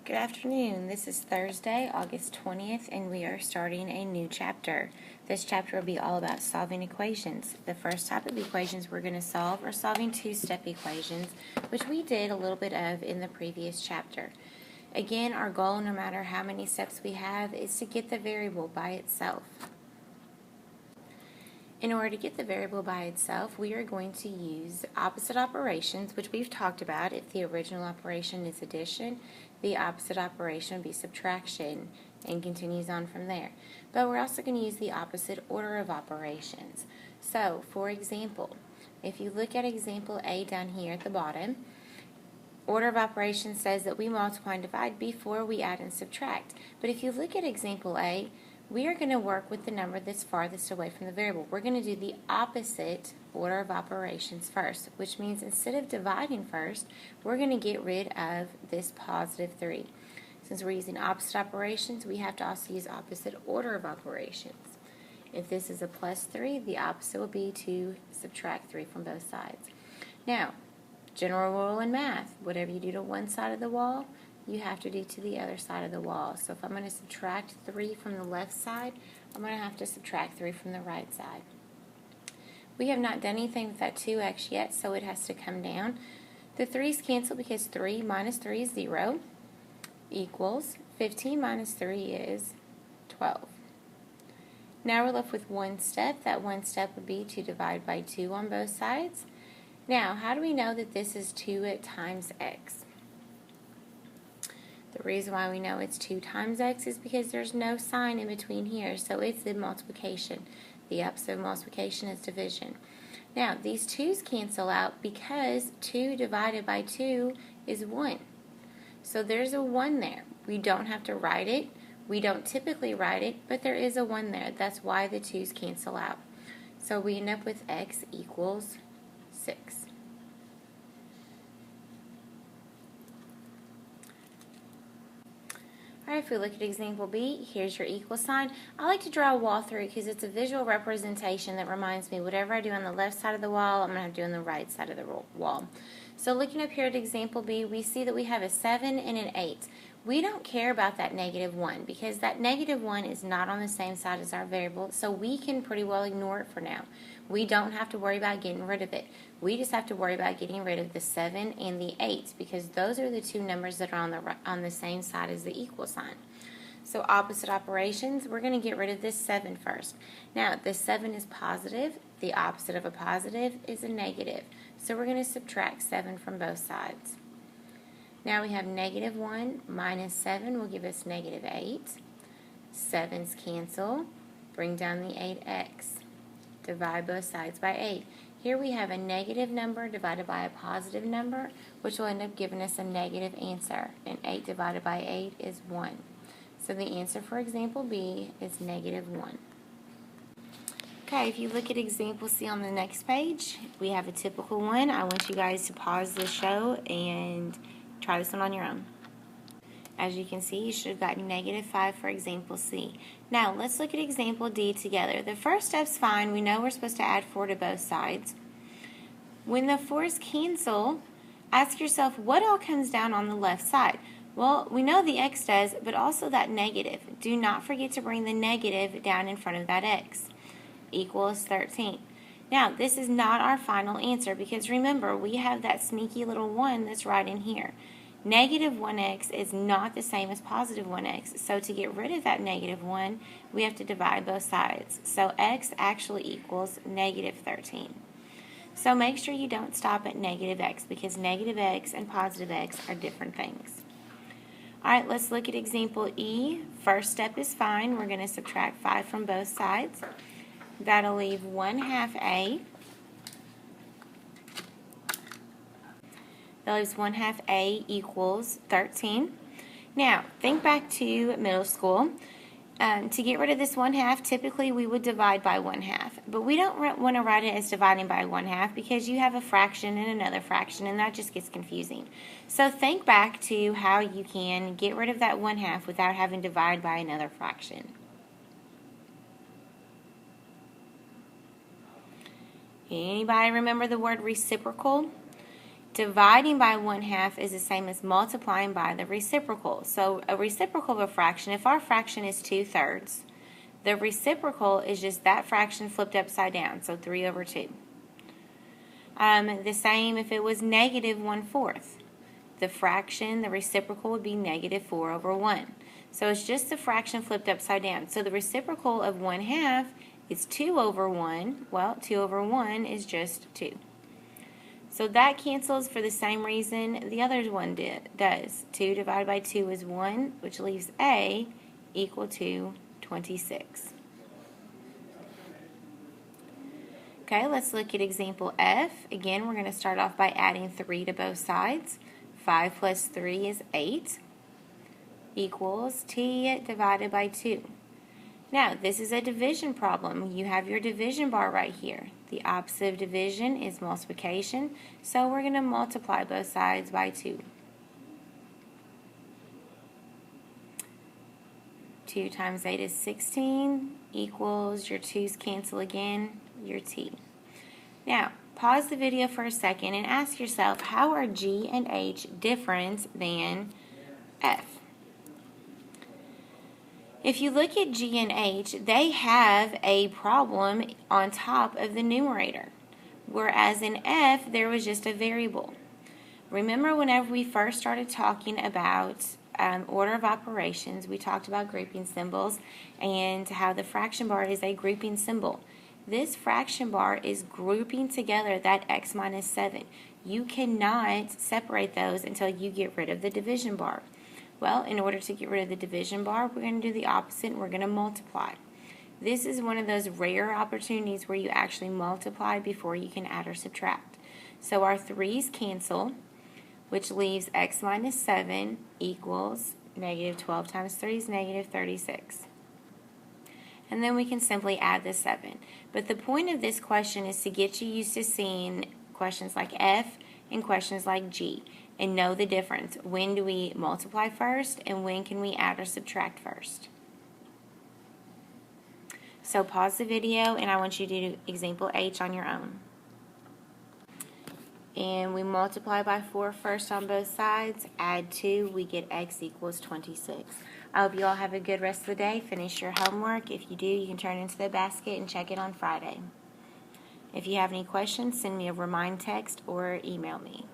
Good afternoon. This is Thursday, August 20th, and we are starting a new chapter. This chapter will be all about solving equations. The first type of equations we're going to solve are solving two-step equations, which we did a little bit of in the previous chapter. Again, our goal, no matter how many steps we have, is to get the variable by itself. In order to get the variable by itself, we are going to use opposite operations, which we've talked about. If the original operation is addition, the opposite operation would be subtraction, and continues on from there. But we're also going to use the opposite order of operations. So, for example, if you look at example A down here at the bottom, order of operations says that we multiply and divide before we add and subtract. But if you look at example A, we are going to work with the number that's farthest away from the variable. We're going to do the opposite order of operations first, which means instead of dividing first, we're going to get rid of this positive 3. Since we're using opposite operations, we have to also use opposite order of operations. If this is a plus 3, the opposite will be to subtract 3 from both sides. Now, general rule in math, whatever you do to one side of the wall, you have to do to the other side of the wall. So if I'm going to subtract 3 from the left side, I'm going to have to subtract 3 from the right side. We have not done anything with that 2x yet, so it has to come down. The 3's cancel because 3 minus 3 is 0, equals 15 minus 3 is 12. Now we're left with one step. That one step would be to divide by 2 on both sides. Now, how do we know that this is 2 times x? The reason why we know it's 2 times x is because there's no sign in between here, so it's the multiplication. The opposite of multiplication is division. Now, these 2's cancel out because 2 divided by 2 is 1. So there's a 1 there. We don't have to write it. We don't typically write it, but there is a 1 there. That's why the 2's cancel out. So we end up with x equals 6. Alright, if we look at example B, here's your equal sign. I like to draw a wall through because it's a visual representation that reminds me whatever I do on the left side of the wall, I'm going to have to do on the right side of the wall. So looking up here at example B, we see that we have a 7 and an 8. We don't care about that negative 1 because that negative 1 is not on the same side as our variable, so we can pretty well ignore it for now. We don't have to worry about getting rid of it. We just have to worry about getting rid of the 7 and the 8 because those are the two numbers that are on the same side as the equal sign. So opposite operations, we're going to get rid of this 7 first. Now, this 7 is positive. The opposite of a positive is a negative. So we're going to subtract 7 from both sides. Now we have negative 1 minus 7 will give us negative 8. 7's cancel. Bring down the 8x. Divide both sides by 8. Here we have a negative number divided by a positive number, which will end up giving us a negative answer. And 8 divided by 8 is 1. So the answer for example B is negative 1. Okay, if you look at example C on the next page, we have a typical one. I want you guys to pause the show and try this one on your own. As you can see, you should have gotten negative 5 for example C. Now, let's look at example D together. The first step's fine. We know we're supposed to add 4 to both sides. When the 4's cancel, ask yourself what all comes down on the left side. Well, we know the x does, but also that negative. Do not forget to bring the negative down in front of that x. Equals 13. Now, this is not our final answer because remember, we have that sneaky little 1 that's right in here. Negative 1x is not the same as positive 1x, so to get rid of that negative 1, we have to divide both sides. So x actually equals negative 13. So make sure you don't stop at negative x because negative x and positive x are different things. Alright, let's look at example E. First step is fine. We're going to subtract 5 from both sides. That'll leave 1/2 a. That leaves 1/2 a equals 13. Now, think back to middle school. To get rid of this 1/2, typically we would divide by 1/2. But we don't want to write it as dividing by 1/2 because you have a fraction and another fraction, and that just gets confusing. So think back to how you can get rid of that 1/2 without having to divide by another fraction. Anybody remember the word reciprocal? Dividing by 1/2 is the same as multiplying by the reciprocal. So a reciprocal of a fraction, if our fraction is 2/3, the reciprocal is just that fraction flipped upside down, so 3/2. The same if it was -1/4. The fraction, the reciprocal would be -4/1. So it's just the fraction flipped upside down. So the reciprocal of 1/2 is 2/1. Well, 2/1 is just 2. So that cancels for the same reason the other one does. 2 divided by 2 is 1, which leaves A equal to 26. Okay, let's look at example F. Again, we're going to start off by adding 3 to both sides. 5 plus 3 is 8 equals T divided by 2. Now, this is a division problem. You have your division bar right here. The opposite of division is multiplication, so we're going to multiply both sides by 2. 2 times 8 is 16 equals, your 2's cancel again, your T. Now, pause the video for a second and ask yourself, how are G and H different than F? If you look at G and H, they have a problem on top of the numerator, whereas in F, there was just a variable. Remember whenever we first started talking about order of operations, we talked about grouping symbols and how the fraction bar is a grouping symbol. This fraction bar is grouping together that x minus 7. You cannot separate those until you get rid of the division bar. Well, in order to get rid of the division bar, we're going to do the opposite, and we're going to multiply. This is one of those rare opportunities where you actually multiply before you can add or subtract. So our 3's cancel, which leaves x minus 7 equals -12 times 3 is -36. And then we can simply add the 7. But the point of this question is to get you used to seeing questions like F and questions like G and know the difference. When do we multiply first and when can we add or subtract first? So pause the video and I want you to do example H on your own. And we multiply by 4 first on both sides, add 2, we get x equals 26. I hope you all have a good rest of the day. Finish your homework. If you do, you can turn it into the basket and check it on Friday. If you have any questions, send me a remind text or email me.